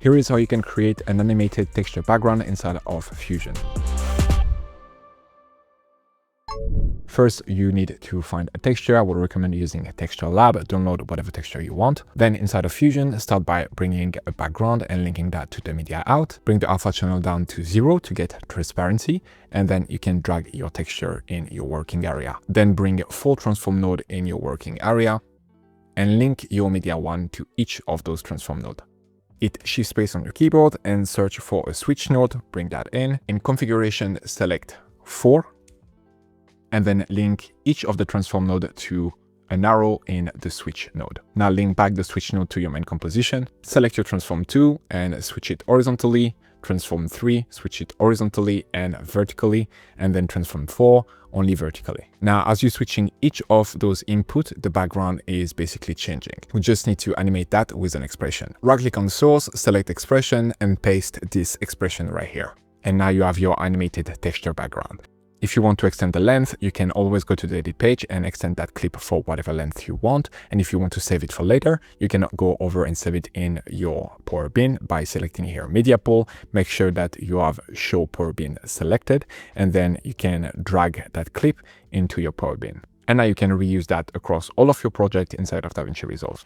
Here is how you can create an animated texture background inside of Fusion. First, you need to find a texture. I would recommend using a texture lab. Download whatever texture you want. Then inside of Fusion, start by bringing a background and linking that to the media out. Bring the alpha channel down to 0 to get transparency. And then you can drag your texture in your working area. Then bring a full transform node in your working area and link your media 1 to each of those transform nodes. Hit shift space on your keyboard and search for a switch node. Bring that in. In configuration, select 4. And then link each of the transform node to an arrow in the switch node. Now link back the switch node to your main composition. Select your transform 2 and switch it horizontally. Transform 3, switch it horizontally and vertically, and then transform 4 only vertically. Now, as you're switching each of those input, the background is basically changing. We just need to animate that with an expression. Right-click on source, select expression, and paste this expression right here. And now you have your animated texture background. If you want to extend the length, you can always go to the edit page and extend that clip for whatever length you want. And if you want to save it for later, you can go over and save it in your Power Bin by selecting here Media Pool. Make sure that you have Show Power Bin selected, and then you can drag that clip into your Power Bin. And now you can reuse that across all of your projects inside of Davinci Resolve.